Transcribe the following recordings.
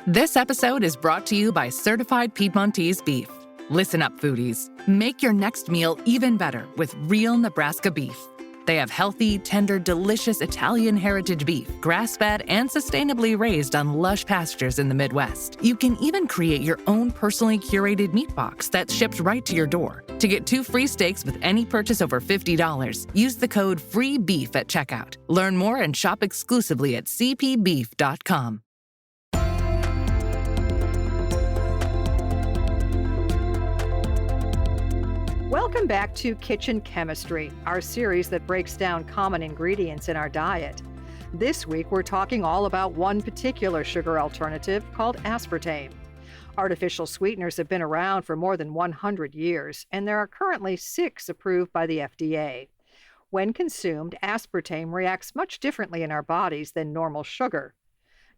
This episode is brought to you by Certified Piedmontese Beef. Listen up, foodies. Make your next meal even better with real Nebraska beef. They have healthy, tender, delicious Italian heritage beef, grass-fed and sustainably raised on lush pastures in the Midwest. You can even create your own personally curated meat box that's shipped right to your door. To get 2 free steaks with any purchase over $50, use the code FREEBEEF at checkout. Learn more and shop exclusively at cpbeef.com. Welcome back to Kitchen Chemistry, our series that breaks down common ingredients in our diet. This week, we're talking all about one particular sugar alternative called aspartame. Artificial sweeteners have been around for more than 100 years, and there are currently 6 approved by the FDA. When consumed, aspartame reacts much differently in our bodies than normal sugar.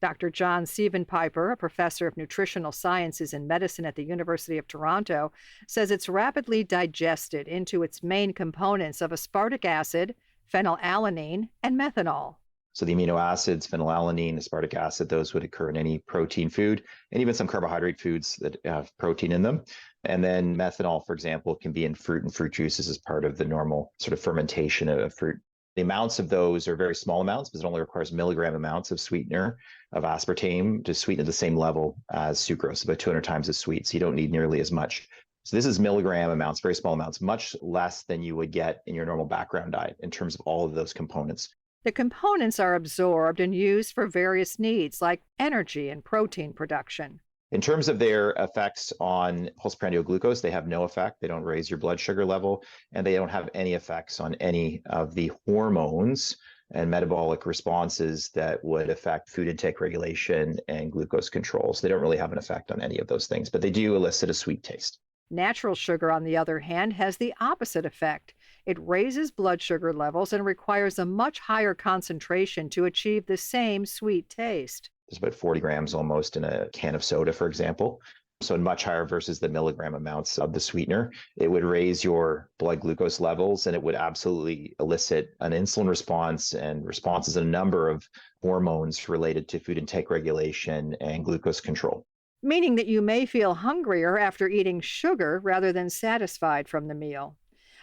Dr. John Sievenpiper, a professor of nutritional sciences and medicine at the University of Toronto, says it's rapidly digested into its main components of aspartic acid, phenylalanine, and methanol. So the amino acids, phenylalanine, aspartic acid, those would occur in any protein food, and even some carbohydrate foods that have protein in them. And then methanol, for example, can be in fruit and fruit juices as part of the normal sort of fermentation of fruit. The amounts of those are very small amounts because it only requires milligram amounts of sweetener of aspartame to sweeten at the same level as sucrose, about 200 times as sweet. So you don't need nearly as much. So this is milligram amounts, very small amounts, much less than you would get in your normal background diet in terms of all of those components. The components are absorbed and used for various needs like energy and protein production. In terms of their effects on postprandial glucose, they have no effect. They don't raise your blood sugar level, and they don't have any effects on any of the hormones and metabolic responses that would affect food intake regulation and glucose control. So they don't really have an effect on any of those things, but they do elicit a sweet taste. Natural sugar, on the other hand, has the opposite effect. It raises blood sugar levels and requires a much higher concentration to achieve the same sweet taste. There's about 40 grams almost in a can of soda, for example. So much higher versus the milligram amounts of the sweetener. It would raise your blood glucose levels, and it would absolutely elicit an insulin response and responses in a number of hormones related to food intake regulation and glucose control. Meaning that you may feel hungrier after eating sugar rather than satisfied from the meal.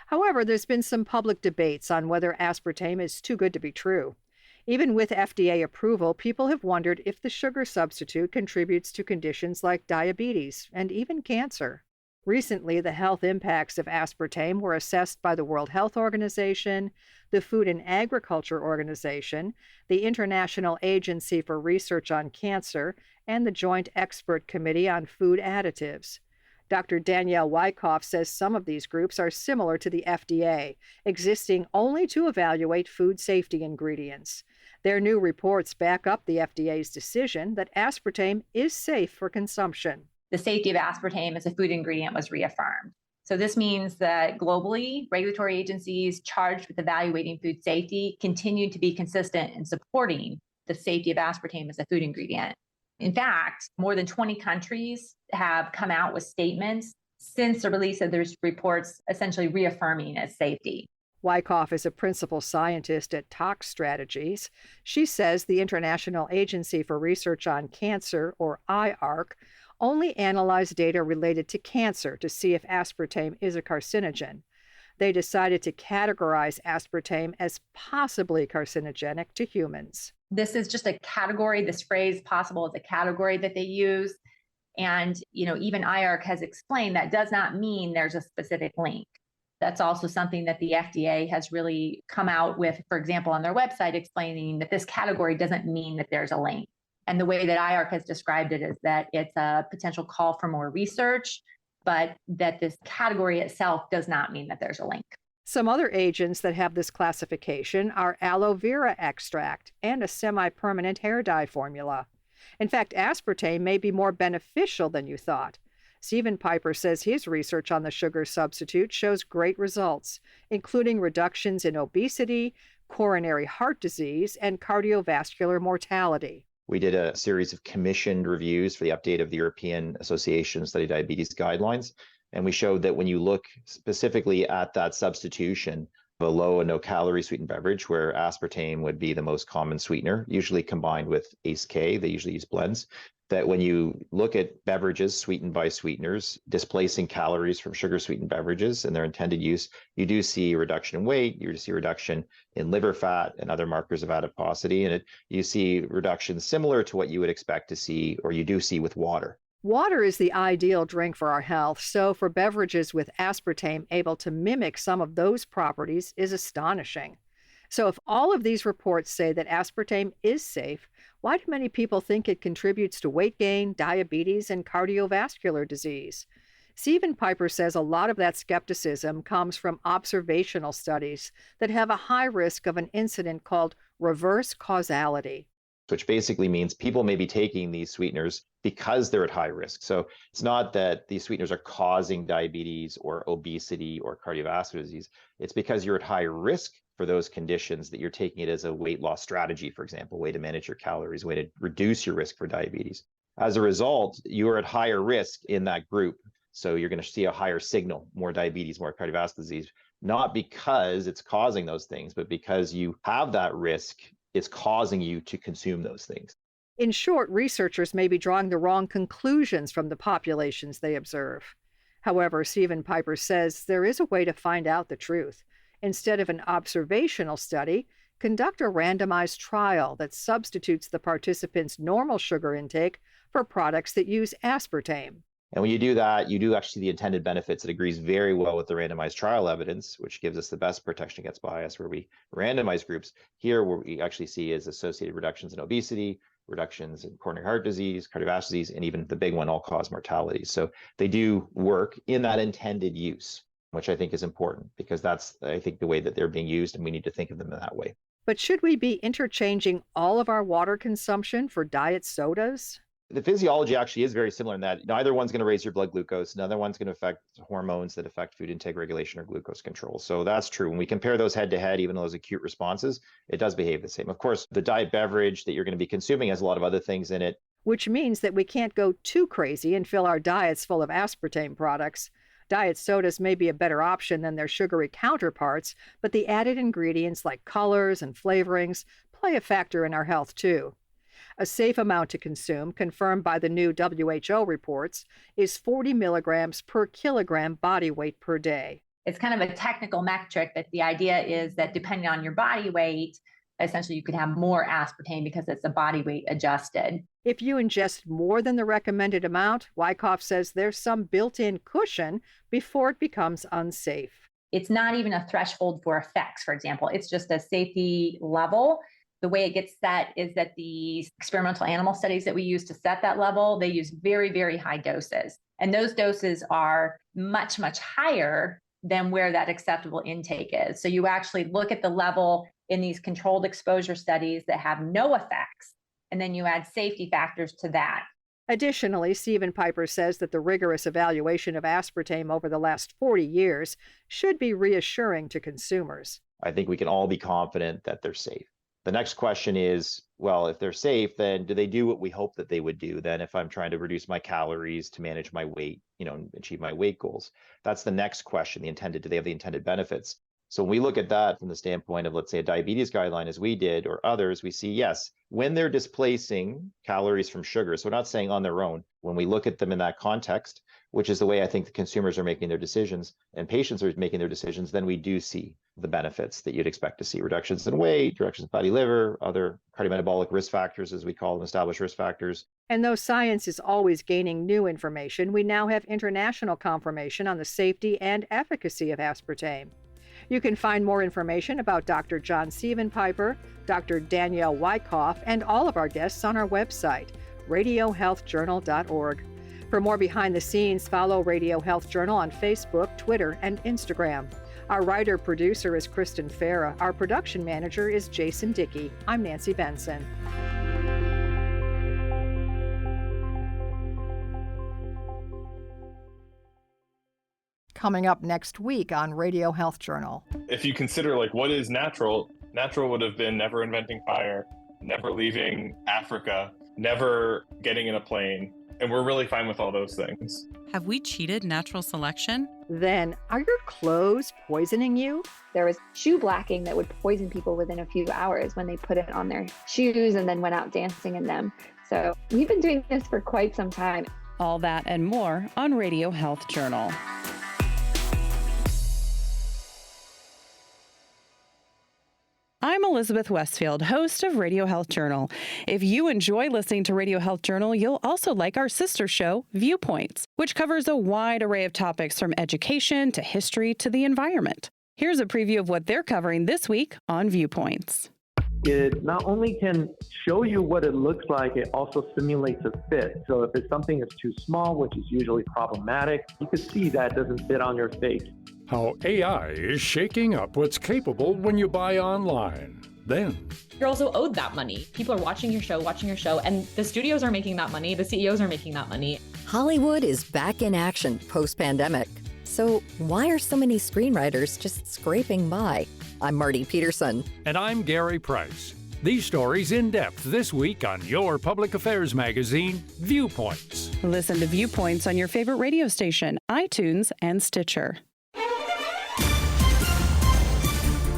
However, there's been some public debates on whether aspartame is too good to be true. Even with FDA approval, people have wondered if the sugar substitute contributes to conditions like diabetes and even cancer. Recently, the health impacts of aspartame were assessed by the World Health Organization, the Food and Agriculture Organization, the International Agency for Research on Cancer, and the Joint Expert Committee on Food Additives. Dr. Danielle Wyckoff says some of these groups are similar to the FDA, existing only to evaluate food safety ingredients. Their new reports back up the FDA's decision that aspartame is safe for consumption. The safety of aspartame as a food ingredient was reaffirmed. So this means that globally, regulatory agencies charged with evaluating food safety continue to be consistent in supporting the safety of aspartame as a food ingredient. In fact, more than 20 countries have come out with statements since the release of those reports essentially reaffirming its safety. Wyckoff is a principal scientist at Tox Strategies. She says the International Agency for Research on Cancer, or IARC, only analyzed data related to cancer to see if aspartame is a carcinogen. They decided to categorize aspartame as possibly carcinogenic to humans. This is just a category. This phrase possible is a category that they use. And, even IARC has explained that does not mean there's a specific link. That's also something that the FDA has really come out with, for example, on their website, explaining that this category doesn't mean that there's a link. And the way that IARC has described it is that it's a potential call for more research, but that this category itself does not mean that there's a link. Some other agents that have this classification are aloe vera extract and a semi-permanent hair dye formula. In fact, aspartame may be more beneficial than you thought. Sievenpiper says his research on the sugar substitute shows great results, including reductions in obesity, coronary heart disease, and cardiovascular mortality. We did a series of commissioned reviews for the update of the European Association of Study Diabetes guidelines. And we showed that when you look specifically at that substitution, A low and no calorie sweetened beverage where aspartame would be the most common sweetener, usually combined with ACE-K. They usually use blends. That when you look at beverages sweetened by sweeteners, displacing calories from sugar sweetened beverages and their intended use, you do see a reduction in weight, you see a reduction in liver fat and other markers of adiposity, and you see reductions similar to what you would expect to see, or you do see with water. Water is the ideal drink for our health, so for beverages with aspartame able to mimic some of those properties is astonishing. So if all of these reports say that aspartame is safe, why do many people think it contributes to weight gain, diabetes, and cardiovascular disease? Stephen Piper says a lot of that skepticism comes from observational studies that have a high risk of an incident called reverse causality, which basically means people may be taking these sweeteners because they're at high risk. So it's not that these sweeteners are causing diabetes or obesity or cardiovascular disease. It's because you're at high risk for those conditions that you're taking it as a weight loss strategy, for example, way to manage your calories, way to reduce your risk for diabetes. As a result, you are at higher risk in that group. So you're going to see a higher signal, more diabetes, more cardiovascular disease, not because it's causing those things, but because you have that risk, it's causing you to consume those things. In short, researchers may be drawing the wrong conclusions from the populations they observe. However, Stephen Piper says there is a way to find out the truth. Instead of an observational study, conduct a randomized trial that substitutes the participants' normal sugar intake for products that use aspartame. And when you do that, you do actually see the intended benefits. It agrees very well with the randomized trial evidence, which gives us the best protection against bias, where we randomize groups. Here, what we actually see is associated reductions in obesity, reductions in coronary heart disease, cardiovascular disease, and even the big one, all-cause mortality. So they do work in that intended use, which I think is important because that's, I think, the way that they're being used, and we need to think of them in that way. But should we be interchanging all of our water consumption for diet sodas? The physiology actually is very similar in that neither one's going to raise your blood glucose, neither one's going to affect hormones that affect food intake regulation or glucose control. So that's true. When we compare those head to head, even those acute responses, it does behave the same. Of course, the diet beverage that you're going to be consuming has a lot of other things in it. Which means that we can't go too crazy and fill our diets full of aspartame products. Diet sodas may be a better option than their sugary counterparts, but the added ingredients like colors and flavorings play a factor in our health too. A safe amount to consume, confirmed by the new WHO reports, is 40 milligrams per kilogram body weight per day. It's kind of a technical metric, but the idea is that depending on your body weight, essentially you could have more aspartame because it's a body weight adjusted. If you ingest more than the recommended amount, Wyckoff says there's some built-in cushion before it becomes unsafe. It's not even a threshold for effects, for example. It's just a safety level. The way it gets set is that the experimental animal studies that we use to set that level, they use very, very high doses. And those doses are much, much higher than where that acceptable intake is. So you actually look at the level in these controlled exposure studies that have no effects, and then you add safety factors to that. Additionally, Stephen Piper says that the rigorous evaluation of aspartame over the last 40 years should be reassuring to consumers. I think we can all be confident that they're safe. The next question is, well, if they're safe, then do they do what we hope that they would do? Then if I'm trying to reduce my calories to manage my weight, achieve my weight goals, that's the next question, do they have the intended benefits? So when we look at that from the standpoint of, let's say, a diabetes guideline, as we did, or others, we see, yes, when they're displacing calories from sugar, so we're not saying on their own, when we look at them in that context, which is the way I think the consumers are making their decisions and patients are making their decisions, then we do see the benefits that you'd expect to see: reductions in weight, reductions in fatty liver, other cardiometabolic risk factors, as we call them, established risk factors. And though science is always gaining new information, we now have international confirmation on the safety and efficacy of aspartame. You can find more information about Dr. John Stephen Piper, Dr. Danielle Wyckoff, and all of our guests on our website, radiohealthjournal.org. For more behind the scenes, follow Radio Health Journal on Facebook, Twitter, and Instagram. Our writer-producer is Kristen Farah. Our production manager is Jason Dickey. I'm Nancy Benson. Coming up next week on Radio Health Journal. If you consider what is natural would have been never inventing fire, never leaving Africa, never getting in a plane, And we're really fine with all those things. Have we cheated natural selection? Then, are your clothes poisoning you? There was shoe blacking that would poison people within a few hours when they put it on their shoes and then went out dancing in them. So we've been doing this for quite some time. All that and more on Radio Health Journal. I'm Elizabeth Westfield, host of Radio Health Journal. If you enjoy listening to Radio Health Journal, you'll also like our sister show, Viewpoints, which covers a wide array of topics from education to history to the environment. Here's a preview of what they're covering this week on Viewpoints. It not only can show you what it looks like, it also simulates a fit. So if it's something that's too small, which is usually problematic, you can see that doesn't fit on your face. How AI is shaking up what's capable when you buy online. Then, you're also owed that money. People are watching your show, and the studios are making that money, the CEOs are making that money. Hollywood is back in action post-pandemic. So why are so many screenwriters just scraping by? I'm Marty Peterson. And I'm Gary Price. These stories in depth this week on your public affairs magazine, Viewpoints. Listen to Viewpoints on your favorite radio station, iTunes, and Stitcher.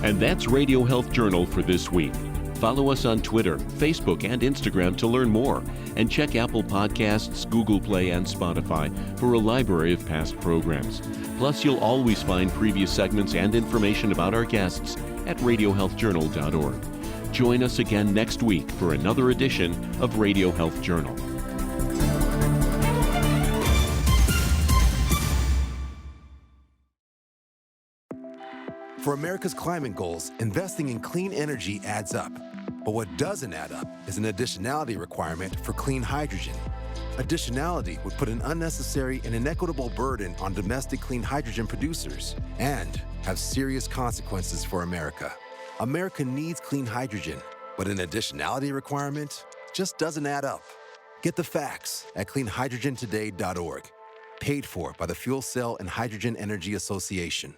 And that's Radio Health Journal for this week. Follow us on Twitter, Facebook, and Instagram to learn more. And check Apple Podcasts, Google Play, and Spotify for a library of past programs. Plus, you'll always find previous segments and information about our guests at radiohealthjournal.org. Join us again next week for another edition of Radio Health Journal. For America's climate goals, investing in clean energy adds up. But what doesn't add up is an additionality requirement for clean hydrogen. Additionality would put an unnecessary and inequitable burden on domestic clean hydrogen producers and have serious consequences for America. America needs clean hydrogen, but an additionality requirement just doesn't add up. Get the facts at cleanhydrogentoday.org. Paid for by the Fuel Cell and Hydrogen Energy Association.